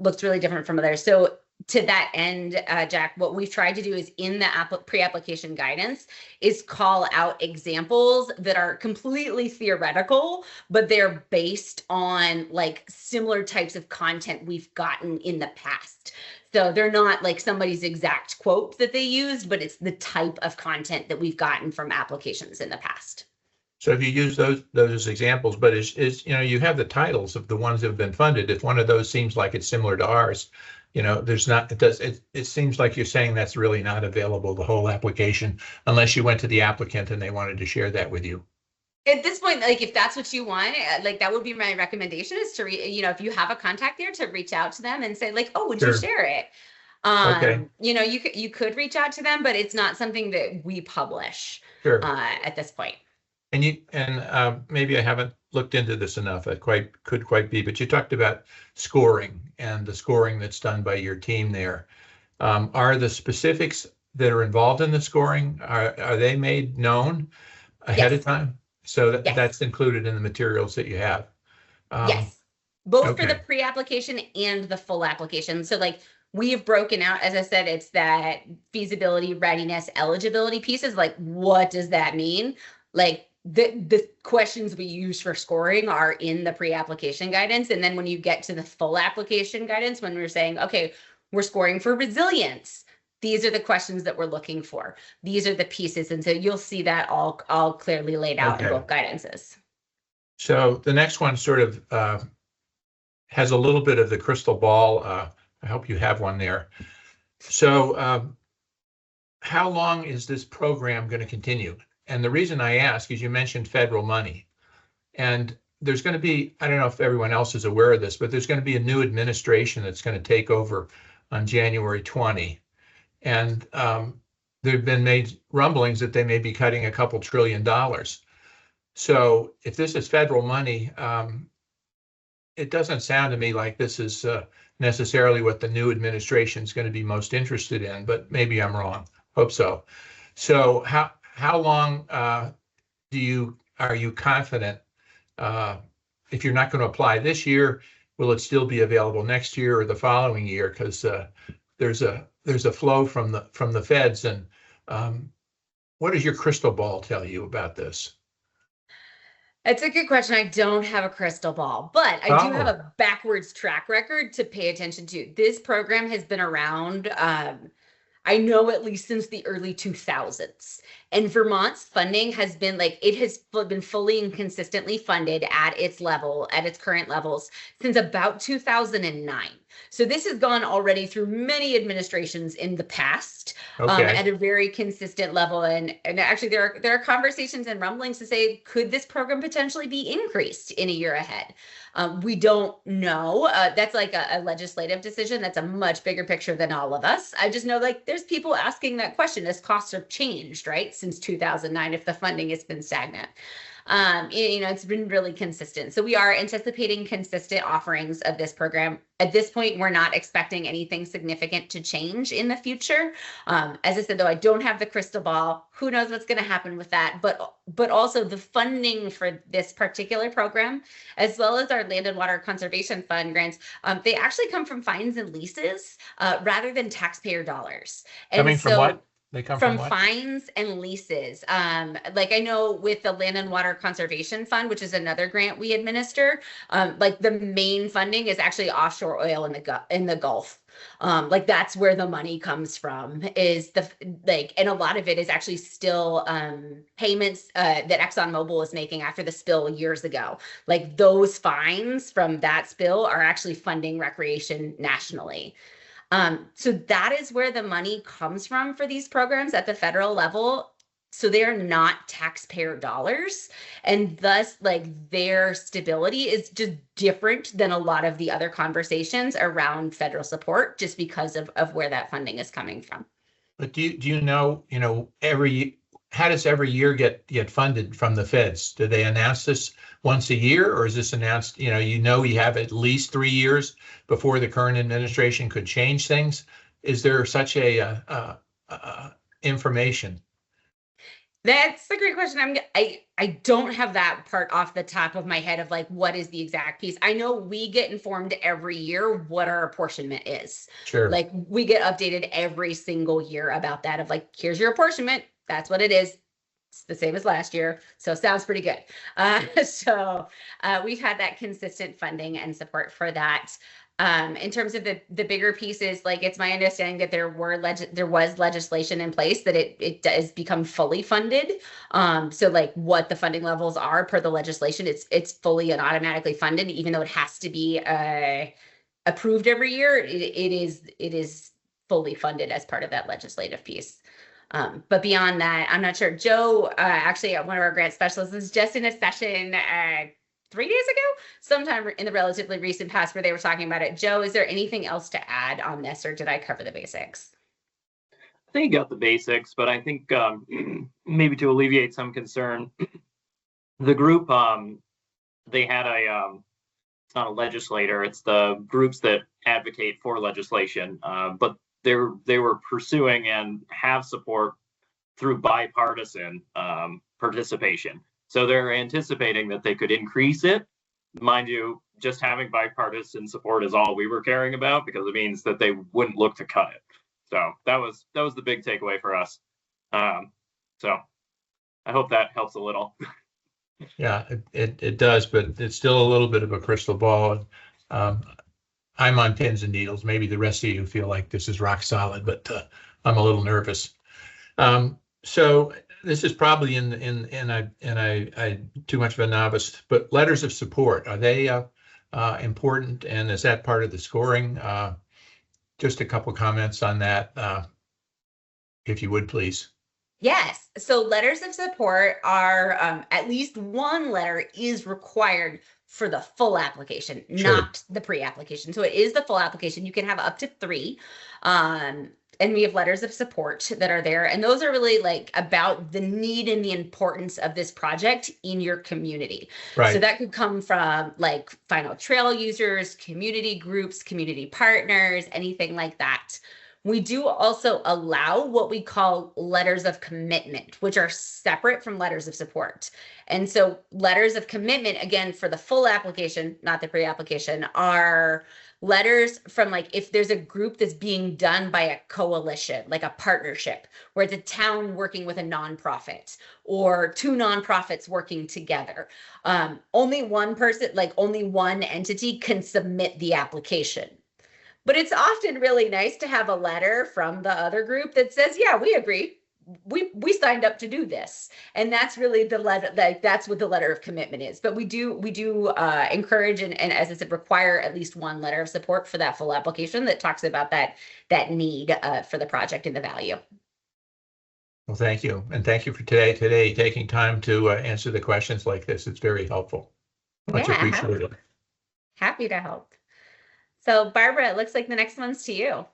looks really different from others. So to that end, Jack, what we've tried to do is in the pre-application guidance is call out examples that are completely theoretical, but they're based on like similar types of content we've gotten in the past. So they're not like somebody's exact quote that they used, but it's the type of content that we've gotten from applications in the past. So if you use those examples, but you have the titles of the ones that have been funded. If one of those seems like it's similar to ours, it seems like you're saying that's really not available, the whole application, unless you went to the applicant and they wanted to share that with you. At this point, like if that's what you want, like that would be my recommendation, is to if you have a contact there, to reach out to them and say like, oh, would you share it? Okay. You could reach out to them, but it's not something that we publish at this point. And maybe I haven't looked into this enough. It could quite be, but you talked about scoring and the scoring that's done by your team there. Are the specifics that are involved in the scoring, are they made known ahead of time? So that's included in the materials that you have. Yes, both for the pre-application and the full application. So like we have broken out, as I said, it's that feasibility, readiness, eligibility pieces. Like, what does that mean? Like the questions we use for scoring are in the pre-application guidance. And then when you get to the full application guidance, when we're saying, okay, we're scoring for resilience, these are the questions that we're looking for. These are the pieces. And so you'll see that all clearly laid out in both guidances. So the next one sort of has a little bit of the crystal ball. I hope you have one there. So how long is this program going to continue? And the reason I ask is you mentioned federal money. And there's going to be, I don't know if everyone else is aware of this, but there's going to be a new administration that's going to take over on January 20. And there have been made rumblings that they may be cutting a couple $1 trillion. So if this is federal money, it doesn't sound to me like this is necessarily what the new administration is going to be most interested in, but maybe I'm wrong. Hope so. So how long are you confident, if you're not going to apply this year, will it still be available next year or the following year? Because there's a flow from the feds, and what does your crystal ball tell you about this? It's a good question. I don't have a crystal ball, but I do have a backwards track record to pay attention to. This program has been around, I know, at least since the early 2000s. And Vermont's funding has been it has been fully and consistently funded at its current levels since about 2009. So this has gone already through many administrations in the past, at a very consistent level. And actually there are conversations and rumblings to say, could this program potentially be increased in a year ahead? We don't know. That's like a legislative decision. That's a much bigger picture than all of us. I just know there's people asking that question as costs have changed, right? Since 2009, if the funding has been stagnant. It's been really consistent. So we are anticipating consistent offerings of this program. At this point, we're not expecting anything significant to change in the future. As I said, though, I don't have the crystal ball. Who knows what's going to happen with that? But also the funding for this particular program, as well as our Land and Water Conservation Fund grants, they actually come from fines and leases rather than taxpayer dollars. And coming from what? They come from what? Fines and leases. I know with the Land and Water Conservation Fund, which is another grant we administer, the main funding is actually offshore oil in the Gulf. That's where the money comes from, is and a lot of it is actually still payments that ExxonMobil is making after the spill years ago. Those fines from that spill are actually funding recreation nationally. So that is where the money comes from for these programs at the federal level. So they are not taxpayer dollars, and thus their stability is just different than a lot of the other conversations around federal support, just because of where that funding is coming from. But do you know, how does every year get funded from the feds? Do they announce this once a year, or is this announced, you have at least 3 years before the current administration could change things? Is there such a information? That's a great question. I don't have that part off the top of my head of what is the exact piece. I know we get informed every year what our apportionment is. Sure. We get updated every single year about that of here's your apportionment. That's what it is. It's the same as last year. So sounds pretty good. We've had that consistent funding and support for that. In terms of the bigger pieces, it's my understanding that there was legislation in place that it does become fully funded. What the funding levels are per the legislation, it's fully and automatically funded, even though it has to be approved every year. It is fully funded as part of that legislative piece. But beyond that, I'm not sure. Joe, actually, one of our grant specialists, was just in a session 3 days ago, sometime in the relatively recent past, where they were talking about it. Joe, is there anything else to add on this, or did I cover the basics? I think you got the basics, but I think maybe to alleviate some concern, the group, they had it's not a legislator, it's the groups that advocate for legislation, but they were pursuing and have support through bipartisan participation. So they're anticipating that they could increase it. Mind you, just having bipartisan support is all we were caring about, because it means that they wouldn't look to cut it. So that was the big takeaway for us. So I hope that helps a little. Yeah, it does, but it's still a little bit of a crystal ball. I'm on pins and needles. Maybe the rest of you feel like this is rock solid, but I'm a little nervous. So this is probably I too much of a novice, but letters of support, are they important, and is that part of the scoring? Just a couple comments on that, if you would, please. Yes. So letters of support are at least one letter is required for the full application, Sure. Not the pre-application. So it is the full application. You can have up to 3. And we have letters of support that are there. And those are really about the need and the importance of this project in your community. Right. So that could come from final trail users, community groups, community partners, anything like that. We do also allow what we call letters of commitment, which are separate from letters of support. And so letters of commitment, again, for the full application, not the pre-application, are letters from, like, if there's a group that's being done by a coalition, like a partnership, where it's a town working with a nonprofit or two nonprofits working together. Only one person, like only one entity can submit the application. But it's often really nice to have a letter from the other group that says, yeah, we agree. We signed up to do this. And that's really the letter, like that's what the letter of commitment is. But we do encourage and as I said, require at least one letter of support for that full application that talks about that need for the project and the value. Well, thank you. And thank you for today taking time to answer the questions like this. It's very helpful. Much appreciated. Happy to help. So Barbara, it looks like the next one's to you.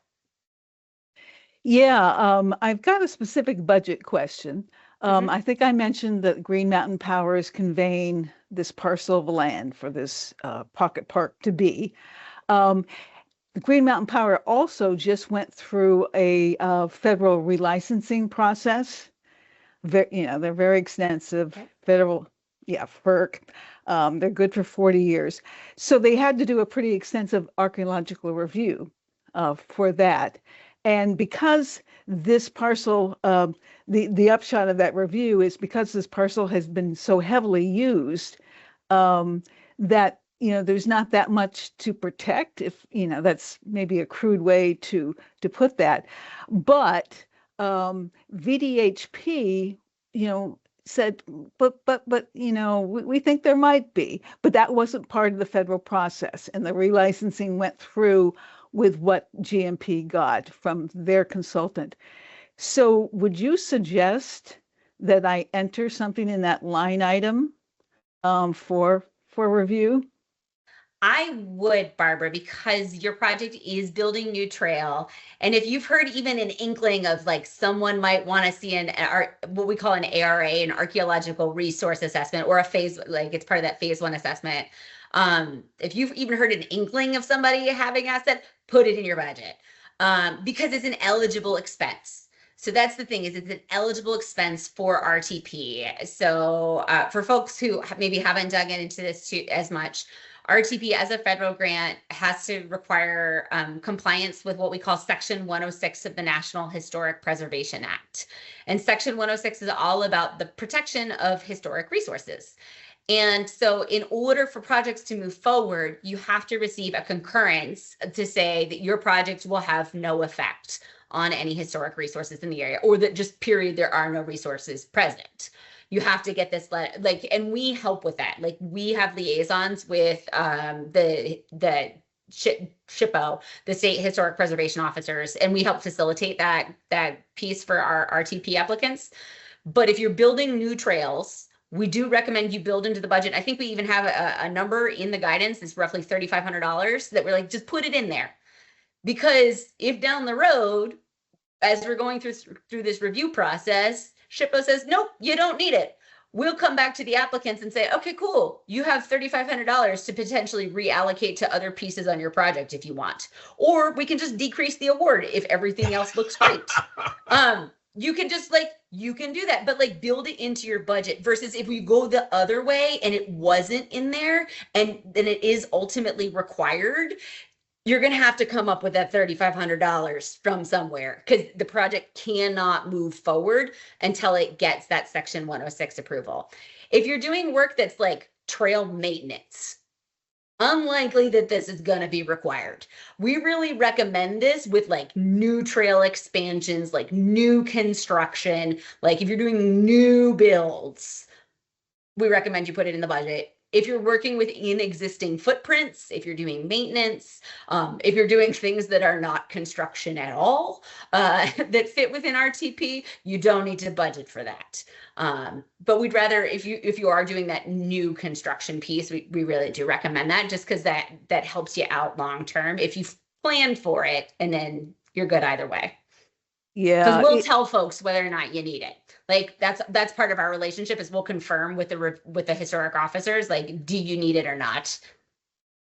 Yeah, I've got a specific budget question. I think I mentioned that Green Mountain Power is conveying this parcel of land for this pocket park to be. The Green Mountain Power also just went through a federal relicensing process. They're very extensive. Federal, FERC. They're good for 40 years. So they had to do a pretty extensive archaeological review for that. And because this parcel, the upshot of that review is because this parcel has been so heavily used that, there's not that much to protect, if, that's maybe a crude way to put that. But VDHP, said, but we think there might be, but that wasn't part of the federal process, and the relicensing went through with what GMP got from their consultant. So would you suggest that I enter something in that line item for review? I would, Barbara, because your project is building new trail. And if you've heard even an inkling of like someone might want to see what we call an ARA, an archaeological resource assessment, or a phase, like it's part of that phase 1 assessment. If you've even heard an inkling of somebody having asset, put it in your budget because it's an eligible expense. So that's the thing, is it's an eligible expense for RTP. So for folks who maybe haven't dug into this as much, RTP as a federal grant has to require compliance with what we call Section 106 of the National Historic Preservation Act. And Section 106 is all about the protection of historic resources. And so in order for projects to move forward, you have to receive a concurrence to say that your project will have no effect on any historic resources in the area, or that just period, there are no resources present. You have to get this and we help with that. Like we have liaisons with the SHPO, the State Historic Preservation Officers, and we help facilitate that piece for our RTP applicants. But if you're building new trails, we do recommend you build into the budget. I think we even have a number in the guidance. It's roughly $3,500 that we're like, just put it in there. Because if down the road, as we're going through this review process, SHPO says, nope, you don't need it. We'll come back to the applicants and say, okay, cool. You have $3,500 to potentially reallocate to other pieces on your project if you want. Or we can just decrease the award if everything else looks great. You can just you can do that, but build it into your budget versus if we go the other way and it wasn't in there and then it is ultimately required, you're going to have to come up with that $3,500 from somewhere because the project cannot move forward until it gets that Section 106 approval. If you're doing work that's like trail maintenance, unlikely that this is going to be required. We really recommend this with new trail expansions, new construction, if you're doing new builds, we recommend you put it in the budget. If you're working within existing footprints, if you're doing maintenance, if you're doing things that are not construction at all, that fit within RTP, you don't need to budget for that. But we'd rather, if you are doing that new construction piece, we really do recommend that just because that helps you out long term if you've planned for it, and then you're good either way. Yeah, because we'll tell folks whether or not you need it. That's part of our relationship is we'll confirm with the historic officers, do you need it or not?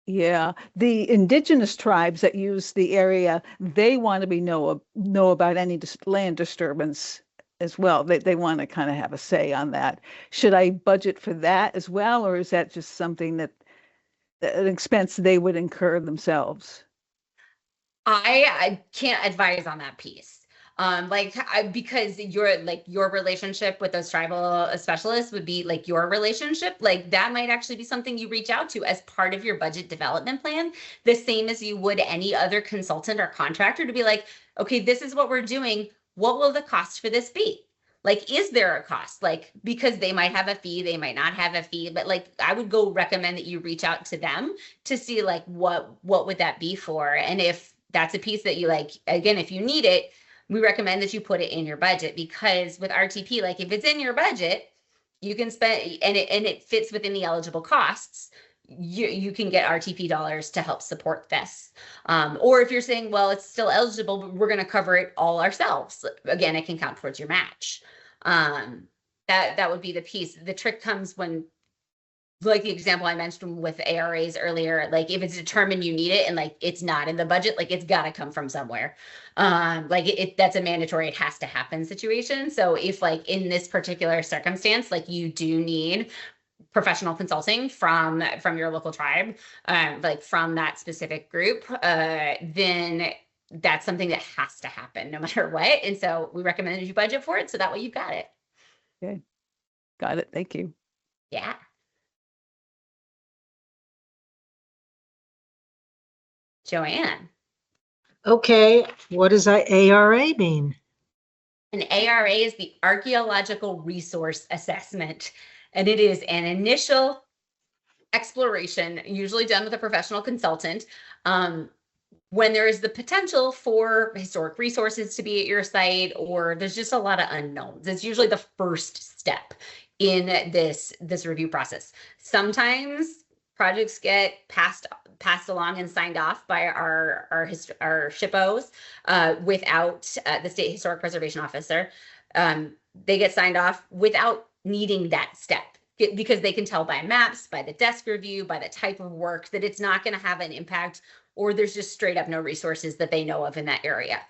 Yeah, the indigenous tribes that use the area, they want to know about any land disturbance as well. They want to kind of have a say on that. Should I budget for that as well, or is that just something an expense they would incur themselves? I can't advise on that piece. Because your relationship with those tribal specialists would be like your relationship, like that might actually be something you reach out to as part of your budget development plan, the same as you would any other consultant or contractor, to be like, okay, this is what we're doing. What will the cost for this be? Like, is there a cost? Like, because they might have a fee, they might not have a fee, but like, I would go recommend that you reach out to them to see like what would that be for, and if that's a piece that you like, again, if you need it, we recommend that you put it in your budget, because with RTP, like if it's in your budget, you can spend, and it fits within the eligible costs, you can get RTP dollars to help support this. Or if you're saying, well, it's still eligible, but we're going to cover it all ourselves, again, it can count towards your match. That would be the piece. The trick comes when, like the example I mentioned with ARAs earlier, like if it's determined you need it and like it's not in the budget, like it's got to come from somewhere. Like that's a mandatory, it has to happen situation. So if like in this particular circumstance, like you do need professional consulting from your local tribe, like from that specific group, then that's something that has to happen no matter what. And so we recommend that you budget for it, so that way you've got it. Okay, got it. Thank you. Yeah. Joanne. Okay, what does ARA mean? An ARA is the Archaeological Resource Assessment, and it is an initial exploration, usually done with a professional consultant, when there is the potential for historic resources to be at your site, or there's just a lot of unknowns. It's usually the first step in this review process. Sometimes projects get passed along and signed off by our SHPOs without the State Historic Preservation Officer. They get signed off without needing that step, because they can tell by maps, by the desk review, by the type of work, that it's not going to have an impact, or there's just straight up no resources that they know of in that area.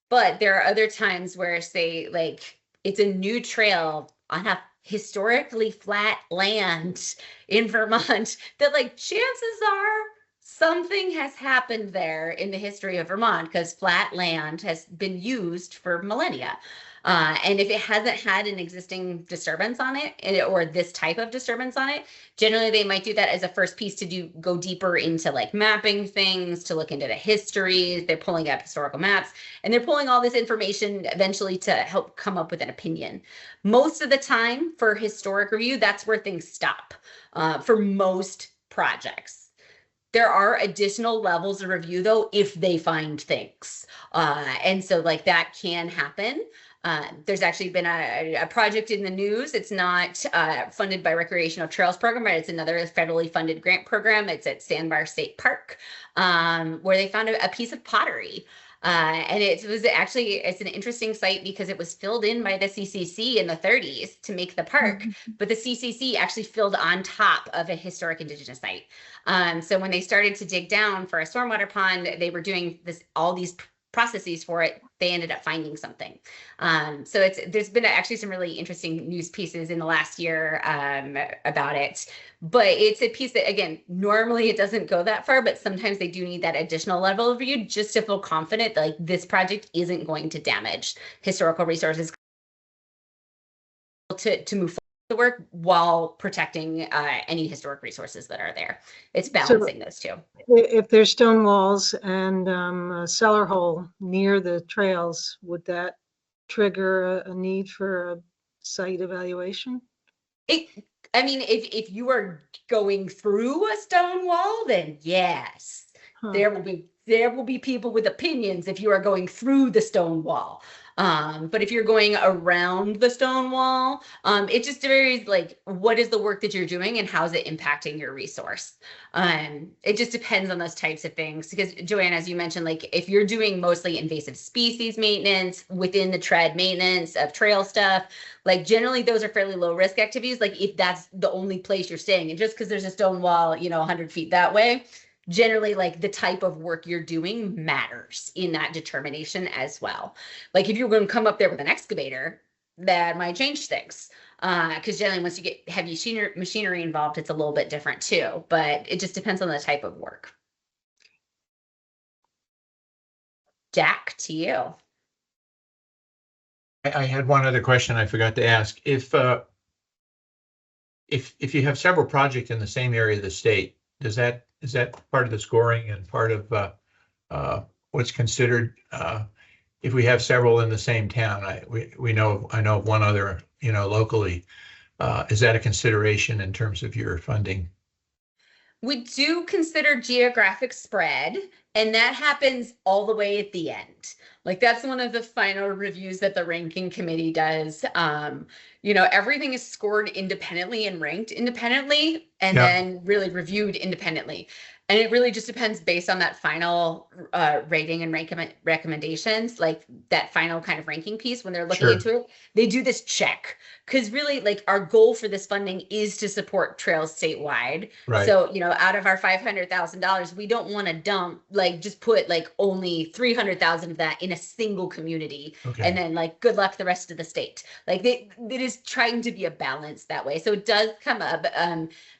But there are other times where, say, like it's a new trail on a historically flat land in Vermont, that like chances are something has happened there in the history of Vermont, because flat land has been used for millennia. And if it hasn't had an existing disturbance on it, or this type of disturbance on it, generally they might do that as a first piece to go deeper into like mapping things, to look into the history. They're pulling up historical maps, and they're pulling all this information eventually to help come up with an opinion. Most of the time for historic review, that's where things stop for most projects. There are additional levels of review though, if they find things. And so like that can happen. There's actually been a project in the news. It's not funded by Recreational Trails Program, but it's another federally funded grant program. It's at Sandbar State Park, where they found a piece of pottery. And it's an interesting site because it was filled in by the CCC in the 30s to make the park, but the CCC actually filled on top of a historic Indigenous site. So when they started to dig down for a stormwater pond, they were doing all these processes for it. They ended up finding something. So there's been actually some really interesting news pieces in the last year about it, but it's a piece that, again, normally it doesn't go that far, but sometimes they do need that additional level of review just to feel confident that like this project isn't going to damage historical resources, to move forward the work while protecting any historic resources that are there. It's balancing those two. If there's stone walls and a cellar hole near the trails, would that trigger a need for a site evaluation? If you are going through a stone wall, then yes, there will be people with opinions if you are going through the stone wall. But if you're going around the stone wall, it just varies, like, what is the work that you're doing and how's it impacting your resource? It just depends on those types of things. Because Joanne, as you mentioned, like if you're doing mostly invasive species maintenance within the tread maintenance of trail stuff, like generally those are fairly low risk activities. Like if that's the only place you're staying, and just because there's a stone wall, 100 feet that way, generally like the type of work you're doing matters in that determination as well. Like if you're going to come up there with an excavator, that might change things. Because generally once you get heavy machinery involved, it's a little bit different too, but it just depends on the type of work. Jack, to you. I had one other question I forgot to ask. If you have several projects in the same area of the state, is that part of the scoring and part of what's considered if we have several in the same town? I know of one other, locally. Is that a consideration in terms of your funding? We do consider geographic spread, and that happens all the way at the end. Like that's one of the final reviews that the ranking committee does. Everything is scored independently and ranked independently, and then really reviewed independently. And it really just depends based on that final rating and recommendations, like that final kind of ranking piece when they're looking into it. They do this check because really like our goal for this funding is to support trails statewide. Right. So, out of our $500,000, we don't want to just put like only 300,000 of that in a single community. Okay. And then like good luck the rest of the state. Like it is trying to be a balance that way. So it does come up.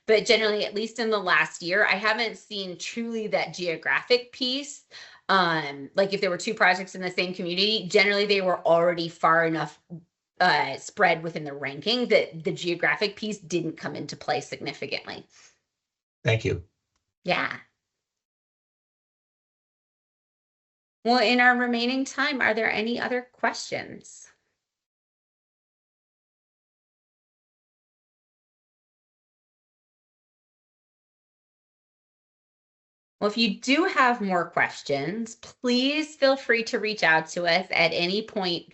But generally, at least in the last year, I haven't seen truly that geographic piece. Like if there were two projects in the same community, generally they were already far enough spread within the ranking that the geographic piece didn't come into play significantly. Thank you. Yeah. Well, in our remaining time, are there any other questions? Well, if you do have more questions, please feel free to reach out to us at any point.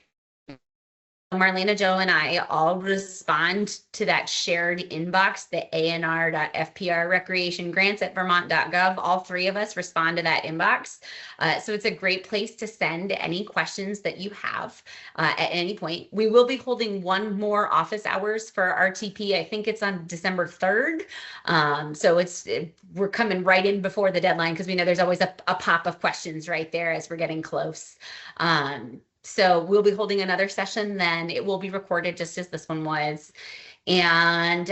Marlena, Joe, and I all respond to that shared inbox, the ANR.FPR recreation grants at vermont.gov. All three of us respond to that inbox. So it's a great place to send any questions that you have at any point. We will be holding one more office hours for RTP. I think it's on December 3rd. So we're coming right in before the deadline because we know there's always a pop of questions right there as we're getting close. So we'll be holding another session then. It will be recorded just as this one was. And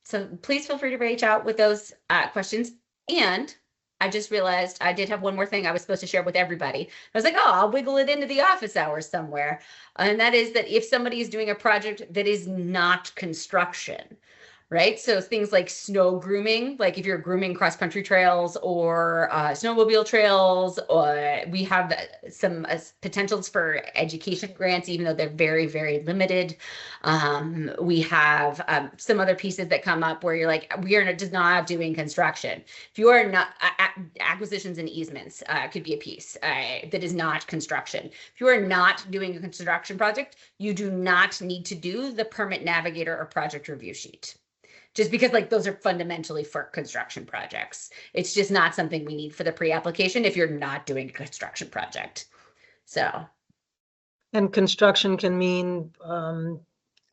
so please feel free to reach out with those questions. And I just realized I did have one more thing I was supposed to share with everybody. I was like, oh, I'll wiggle it into the office hours somewhere. And that is that if somebody is doing a project that is not construction, right? So things like snow grooming, like if you're grooming cross-country trails or snowmobile trails, or we have some potentials for education grants, even though they're very, very limited. We have some other pieces that come up where you're like, we are just not doing construction. If you are not, acquisitions and easements could be a piece that is not construction. If you are not doing a construction project, you do not need to do the permit navigator or project review sheet. Just because like those are fundamentally for construction projects. It's just not something we need for the pre-application if you're not doing a construction project. So. And construction can mean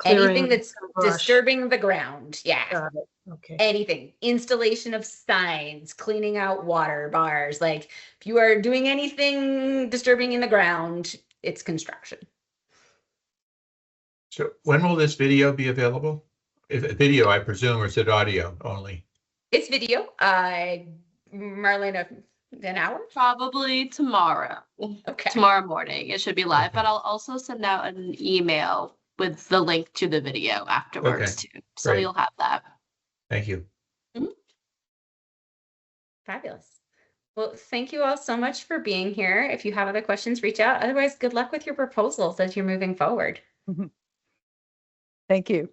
anything that's disturbing the ground. Yeah. Got it. Okay. Anything. Installation of signs, cleaning out water bars. Like if you are doing anything disturbing in the ground, it's construction. So when will this video be available? If video, I presume, or is it audio only? It's video. Marlena, an hour? Probably tomorrow. Okay. Tomorrow morning. It should be live, Okay. but I'll also send out an email with the link to the video afterwards too. So Great. you'll have that. Thank you. Fabulous. Well, thank you all so much for being here. If you have other questions, reach out. Otherwise, good luck with your proposals as you're moving forward. Thank you.